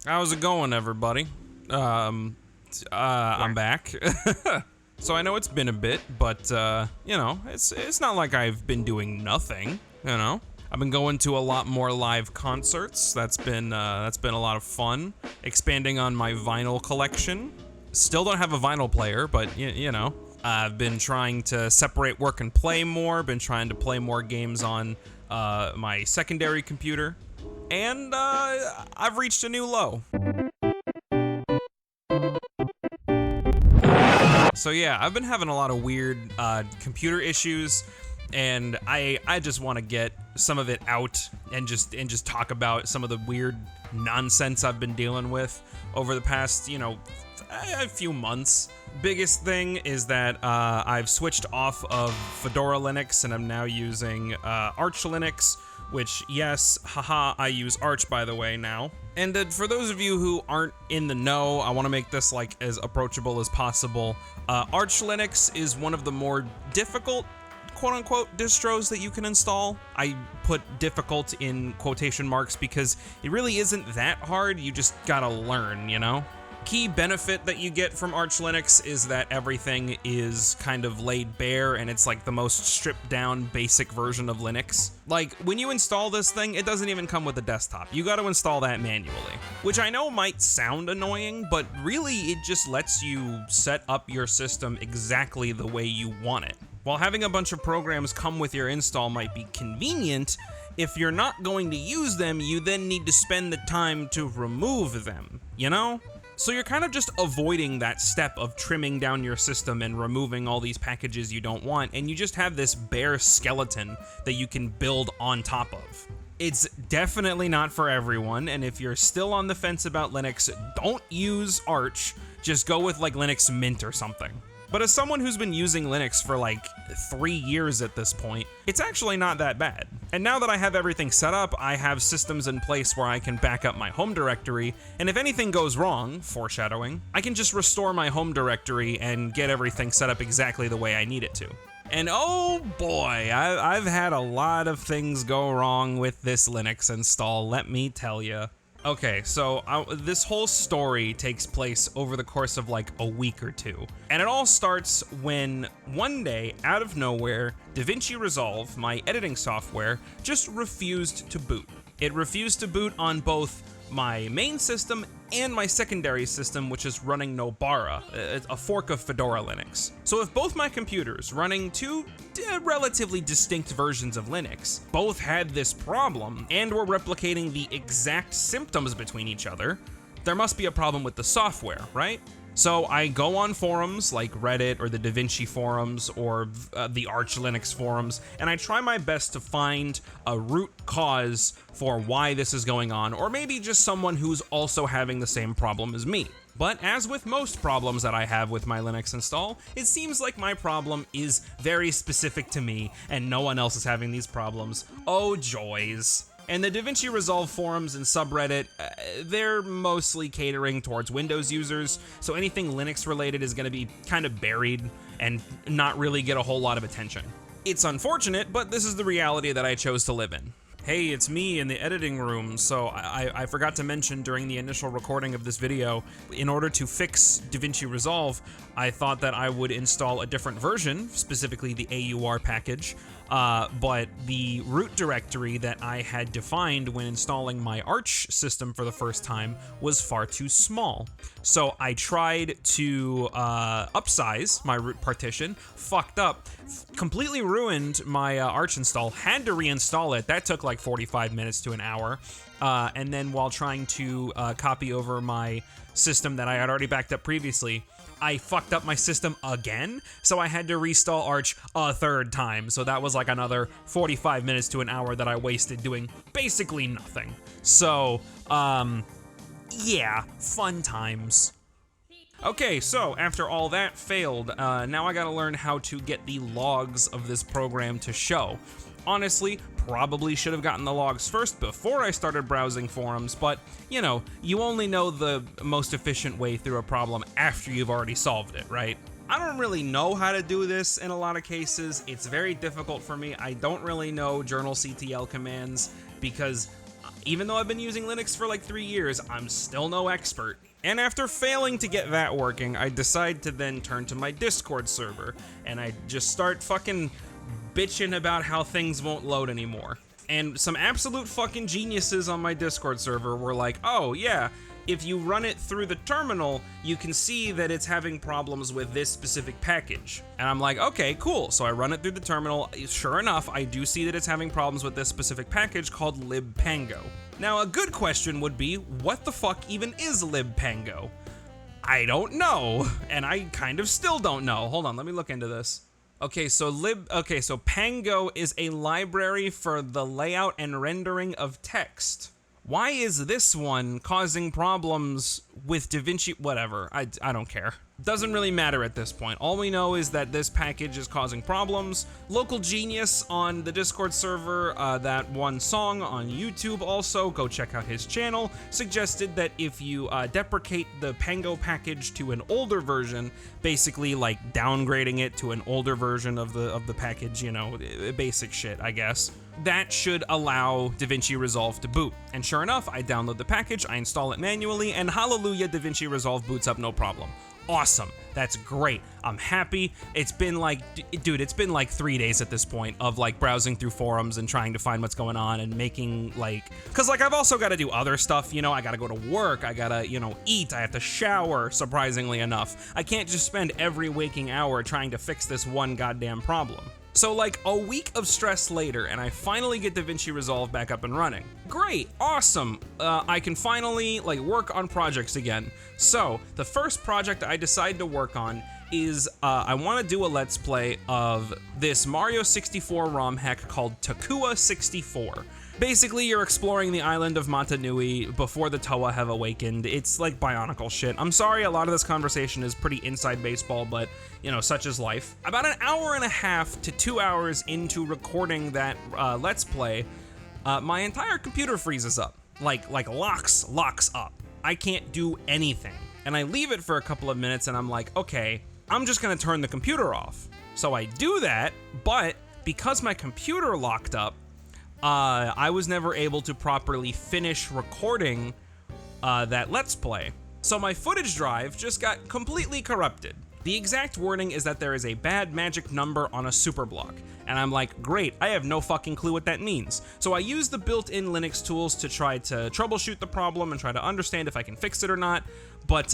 How's it going, everybody? I'm back. So I know it's been a bit, but it's not like I've been doing nothing. I've been going to a lot more live concerts. That's been a lot of fun. Expanding on my vinyl collection. Still don't have a vinyl player, but I've been trying to separate work and play more. Been trying to play more games on my secondary computer. And I've reached a new low. So yeah, I've been having a lot of weird computer issues, and I just want to get some of it out and just talk about some of the weird nonsense I've been dealing with over the past, a few months. Biggest thing is that I've switched off of Fedora Linux and I'm now using Arch Linux. Which, yes, haha, I use Arch, by the way, now. And for those of you who aren't in the know, I want to make this as approachable as possible. Arch Linux is one of the more difficult, quote-unquote, distros that you can install. I put difficult in quotation marks because it really isn't that hard, you just gotta learn, Key benefit that you get from Arch Linux is that everything is kind of laid bare and it's like the most stripped down basic version of Linux. Like when you install this thing, it doesn't even come with a desktop. You got to install that manually, which I know might sound annoying, but really it just lets you set up your system exactly the way you want it. While having a bunch of programs come with your install might be convenient, if you're not going to use them, you then need to spend the time to remove them, So you're kind of just avoiding that step of trimming down your system and removing all these packages you don't want, and you just have this bare skeleton that you can build on top of. It's definitely not for everyone, and if you're still on the fence about Linux, don't use Arch, just go with Linux Mint or something. But as someone who's been using Linux for 3 years at this point, it's actually not that bad. And now that I have everything set up, I have systems in place where I can back up my home directory, and if anything goes wrong, foreshadowing, I can just restore my home directory and get everything set up exactly the way I need it to. And oh boy, I've had a lot of things go wrong with this Linux install, let me tell you. Okay, so this whole story takes place over the course of a week or two. And it all starts when one day, out of nowhere, DaVinci Resolve, my editing software, just refused to boot. It refused to boot on both my main system and my secondary system, which is running Nobara, a fork of Fedora Linux. So if both my computers, running two relatively distinct versions of Linux, both had this problem and were replicating the exact symptoms between each other, there must be a problem with the software, right? So I go on forums like Reddit or the DaVinci forums or the Arch Linux forums, and I try my best to find a root cause for why this is going on, or maybe just someone who's also having the same problem as me. But as with most problems that I have with my Linux install, it seems like my problem is very specific to me and no one else is having these problems. Oh joys. And the DaVinci Resolve forums and subreddit, they're mostly catering towards Windows users, so anything Linux related is going to be kind of buried and not really get a whole lot of attention. It's unfortunate, but this is the reality that I chose to live in. Hey, it's me in the editing room. So I forgot to mention during the initial recording of this video, in order to fix DaVinci Resolve, I thought that I would install a different version, specifically the AUR package, but the root directory that I had defined when installing my Arch system for the first time was far too small. So I tried to upsize my root partition, fucked up, completely ruined my Arch install, had to reinstall it. That took 45 minutes to an hour. And then while trying to copy over my system that I had already backed up previously, I fucked up my system again, so I had to reinstall Arch a third time. So that was another 45 minutes to an hour that I wasted doing basically nothing. So, yeah, fun times. Okay, so after all that failed, now I gotta learn how to get the logs of this program to show. Honestly, probably should have gotten the logs first before I started browsing forums, but you only know the most efficient way through a problem after you've already solved it, right? I don't really know how to do this in a lot of cases. It's very difficult for me. I don't really know journal CTL commands because Even though I've been using Linux for like 3 years, I'm still no expert. And after failing to get that working, I decide to then turn to my Discord server, and I just start fucking bitching about how things won't load anymore. And some absolute fucking geniuses on my Discord server were like, oh yeah, if you run it through the terminal, you can see that it's having problems with this specific package. And I'm like, okay, cool. So I run it through the terminal. Sure enough, I do see that it's having problems with this specific package called libpango. Now, a good question would be, what the fuck even is libpango? I don't know, and I kind of still don't know. Hold on, let me look into this. Okay, so Pango is a library for the layout and rendering of text. Why is this one causing problems with DaVinci? Whatever, I don't care. Doesn't really matter at this point. All we know is that this package is causing problems. Local Genius on the Discord server, that one song on YouTube also, go check out his channel, suggested that if you deprecate the Pango package to an older version, basically like downgrading it to an older version of the package, you know, basic shit, I guess, that should allow DaVinci Resolve to boot. And sure enough, I download the package, I install it manually, and hallelujah, DaVinci Resolve boots up no problem. Awesome. That's great. I'm happy. It's been like, dude, it's been like 3 days at this point of like browsing through forums and trying to find what's going on and making like, cause like I've also got to do other stuff, you know, I got to go to work, I got to, you know, eat, I have to shower, surprisingly enough. I can't just spend every waking hour trying to fix this one goddamn problem. So like a week of stress later, and I finally get DaVinci Resolve back up and running. Great, awesome. I can finally like work on projects again. So the first project I decide to work on is I want to do a Let's Play of this Mario 64 ROM hack called Takua 64. Basically, you're exploring the island of Matanui before the Toa have awakened. It's like Bionicle shit. I'm sorry, a lot of this conversation is pretty inside baseball, but you know, such is life. About an hour and a half to 2 hours into recording that Let's Play, my entire computer freezes up. Like locks up. I can't do anything. And I leave it for a couple of minutes and I'm like, okay, I'm just gonna turn the computer off. So I do that, but because my computer locked up, I was never able to properly finish recording that Let's Play. So my footage drive just got completely corrupted. The exact wording is that there is a bad magic number on a superblock. And I'm like, great, I have no fucking clue what that means. So I use the built-in Linux tools to try to troubleshoot the problem and try to understand if I can fix it or not. But,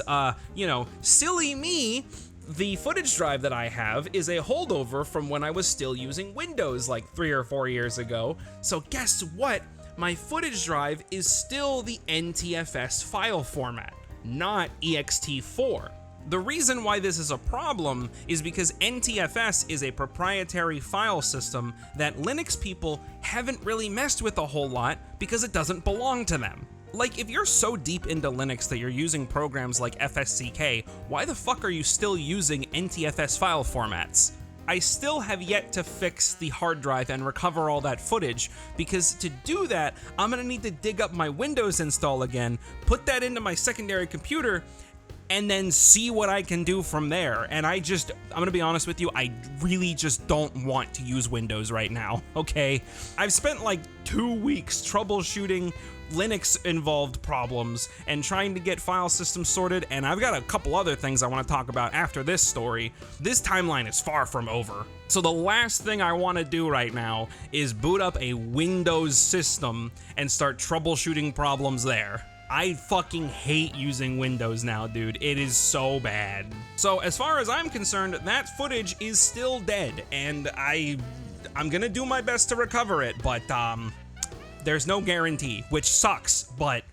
you know, silly me, the footage drive that I have is a holdover from when I was still using Windows like 3 or 4 years ago. So guess what? My footage drive is still the NTFS file format, not ext4. The reason why this is a problem is because NTFS is a proprietary file system that Linux people haven't really messed with a whole lot because it doesn't belong to them. Like, if you're so deep into Linux that you're using programs like FSCK, why the fuck are you still using NTFS file formats? I still have yet to fix the hard drive and recover all that footage, because to do that, I'm gonna need to dig up my Windows install again, put that into my secondary computer, and then see what I can do from there. And I'm gonna be honest with you, I really just don't want to use Windows right now, okay? I've spent like 2 weeks troubleshooting Linux-involved problems and trying to get file systems sorted, and I've got a couple other things I want to talk about after this story. This timeline is far from over. So the last thing I want to do right now is boot up a Windows system and start troubleshooting problems there. I fucking hate using Windows now, dude. It is so bad. So as far as I'm concerned, that footage is still dead, and I'm gonna do my best to recover it, but there's no guarantee, which sucks, but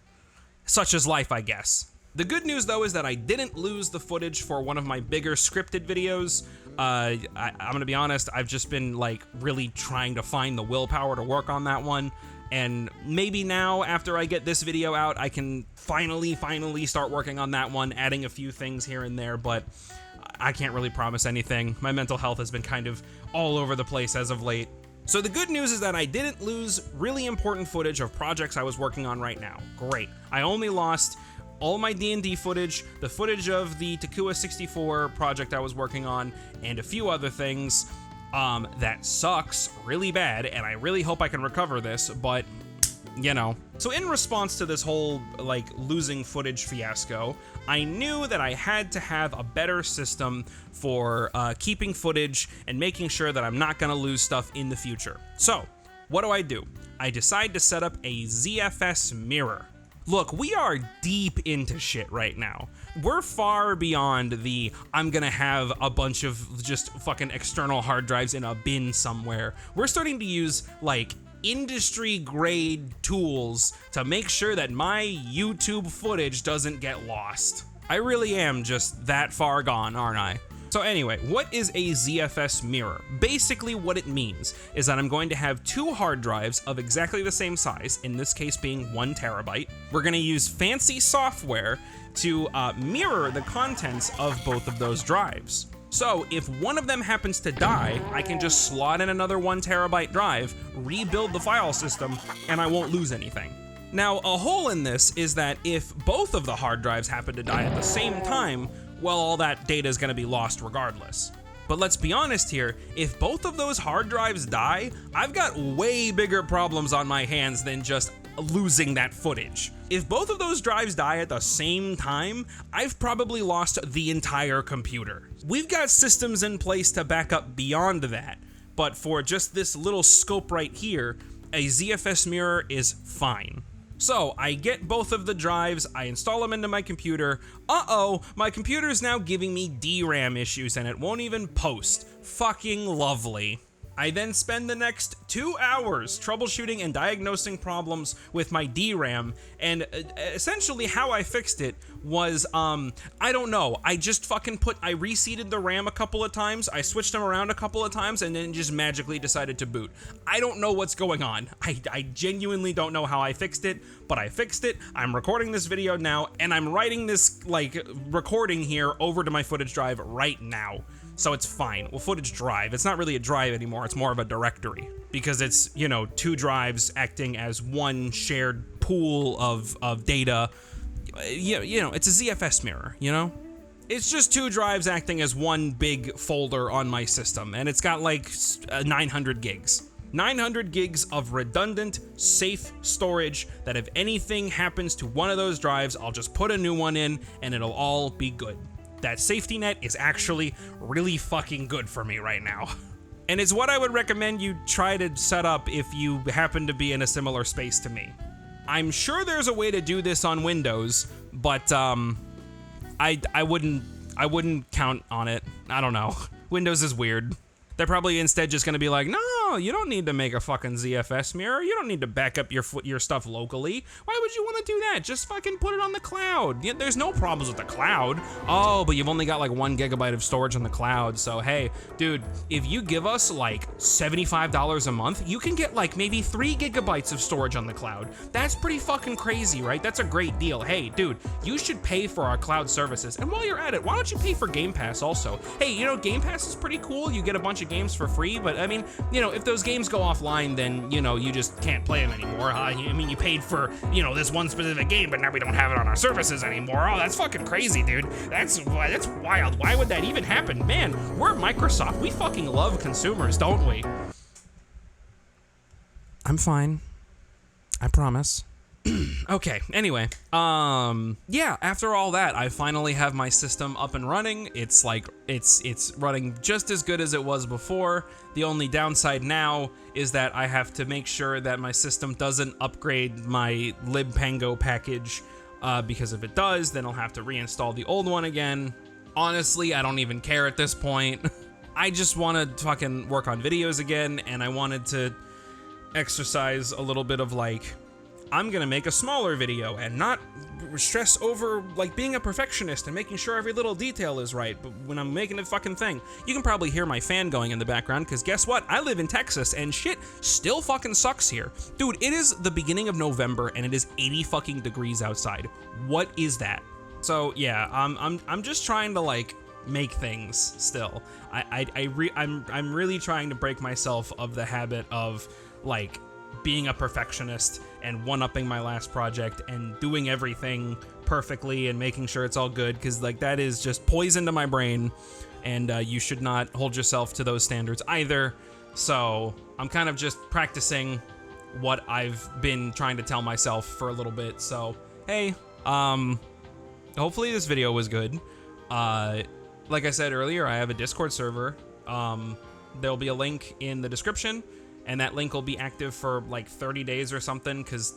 such is life, I guess. The good news, though, is that I didn't lose the footage for one of my bigger scripted videos. I'm gonna be honest, I've just been, like, really trying to find the willpower to work on that one, and maybe now, after I get this video out, I can finally start working on that one, adding a few things here and there, but I can't really promise anything. My mental health has been kind of all over the place as of late. So the good news is that I didn't lose really important footage of projects I was working on right now. Great. I only lost all my D&D footage, the footage of the Takua 64 project I was working on, and a few other things. That sucks really bad, and I really hope I can recover this, but, you know, So in response to this whole, like, losing footage fiasco, I knew that I had to have a better system for keeping footage and making sure that I'm not gonna lose stuff in the future. So, what do? I decide to set up a ZFS Mirror. Look, we are deep into shit right now. We're far beyond the, I'm gonna have a bunch of just fucking external hard drives in a bin somewhere. We're starting to use, like, industry grade tools to make sure that my YouTube footage doesn't get lost. I really am just that far gone, aren't I? So anyway, what is a ZFS Mirror? Basically what it means is that I'm going to have 2 hard drives of exactly the same size, in this case being 1 terabyte. We're gonna use fancy software to mirror the contents of both of those drives. So if one of them happens to die, I can just slot in another 1 terabyte drive, rebuild the file system, and I won't lose anything. Now, a hole in this is that if both of the hard drives happen to die at the same time, well, all that data is going to be lost regardless. But let's be honest here, if both of those hard drives die, I've got way bigger problems on my hands than just losing that footage. If both of those drives die at the same time, I've probably lost the entire computer. We've got systems in place to back up beyond that, but for just this little scope right here, a ZFS Mirror is fine. So I get both of the drives, I install them into my computer. Uh-oh, my computer is now giving me DRAM issues and it won't even post. Fucking lovely. I then spend the next 2 hours troubleshooting and diagnosing problems with my DRAM, and essentially how I fixed it was, I don't know, I just fucking I reseated the RAM a couple of times, I switched them around a couple of times, and then just magically decided to boot. I don't know what's going on. I genuinely don't know how I fixed it, but I fixed it. I'm recording this video now, and I'm writing this, like, recording here over to my footage drive right now. So it's fine. Well, footage drive, it's not really a drive anymore, it's more of a directory. Because it's, you know, 2 drives acting as one shared pool of data. You know, it's a ZFS Mirror, you know? It's just 2 drives acting as one big folder on my system, and it's got like 900 gigs. 900 gigs of redundant, safe storage that if anything happens to one of those drives, I'll just put a new one in and it'll all be good. That safety net is actually really fucking good for me right now. And it's what I would recommend you try to set up if you happen to be in a similar space to me. I'm sure there's a way to do this on Windows, but I wouldn't count on it. I don't know. Windows is weird. They're probably instead just gonna be like, no, you don't need to make a fucking ZFS Mirror. You don't need to back up your stuff locally. Why would you want to do that? Just fucking put it on the cloud. Yeah, there's no problems with the cloud. Oh, but you've only got like 1 gigabyte of storage on the cloud. So hey, dude, if you give us like $75 a month, you can get like maybe 3 gigabytes of storage on the cloud. That's pretty fucking crazy, right? That's a great deal. Hey, dude, you should pay for our cloud services. And while you're at it, why don't you pay for Game Pass also? Hey, you know, Game Pass is pretty cool. You get a bunch of games for free, but I mean, you know, if those games go offline, then, you know, you just can't play them anymore. I mean, you paid for, you know, this one specific game, but now we don't have it on our services anymore. Oh, that's fucking crazy, dude. That's wild. Why would that even happen? Man, we're Microsoft. We fucking love consumers, don't we? I'm fine. I promise. Okay, anyway, yeah, after all that, I finally have my system up and running. It's like, it's running just as good as it was before. The only downside now is that I have to make sure that my system doesn't upgrade my libpango package, because if it does, then I'll have to reinstall the old one again. Honestly, I don't even care at this point. I just want to fucking work on videos again, and I wanted to exercise a little bit of like, I'm gonna make a smaller video and not stress over like being a perfectionist and making sure every little detail is right, but when I'm making a fucking thing. You can probably hear my fan going in the background, because guess what? I live in Texas and shit still fucking sucks here. Dude, it is the beginning of November and it is 80 fucking degrees outside. What is that? So yeah, I'm just trying to like make things still. I'm really trying to break myself of the habit of like being a perfectionist and one-upping my last project and doing everything perfectly and making sure it's all good, because like that is just poison to my brain, and you should not hold yourself to those standards either. So I'm kind of just practicing what I've been trying to tell myself for a little bit. So, hey, hopefully this video was good. Like I said earlier, I have a Discord server. There'll be a link in the description, and that link will be active for like 30 days or something, because,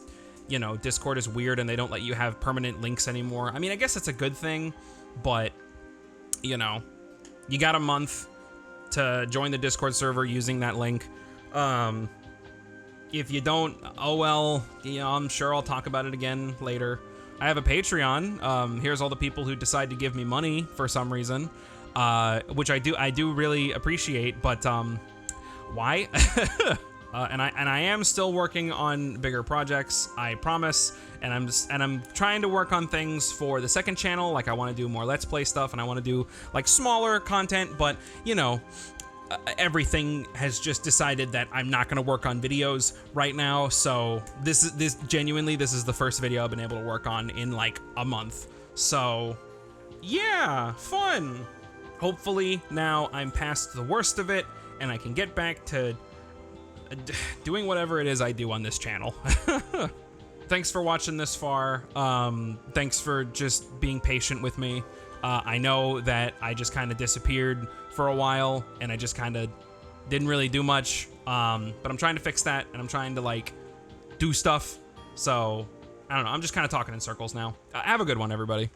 you know, Discord is weird and they don't let you have permanent links anymore. I mean, I guess it's a good thing, but, you know, you got a month to join the Discord server using that link. If you don't, oh well, you know, I'm sure I'll talk about it again later. I have a Patreon. Here's all the people who decide to give me money for some reason, which I do really appreciate, but why? And I am still working on bigger projects, I promise. And I'm trying to work on things for the second channel. Like, I want to do more Let's Play stuff, and I want to do like smaller content. But you know, everything has just decided that I'm not going to work on videos right now. So this is the first video I've been able to work on in like a month. So yeah, fun. Hopefully now I'm past the worst of it, and I can get back to doing whatever it is I do on this channel. Thanks for watching this far. Thanks for just being patient with me. I know that I just kind of disappeared for a while, and I just kind of didn't really do much. But I'm trying to fix that, and I'm trying to like do stuff. So I don't know. I'm just kind of talking in circles now. Have a good one, everybody.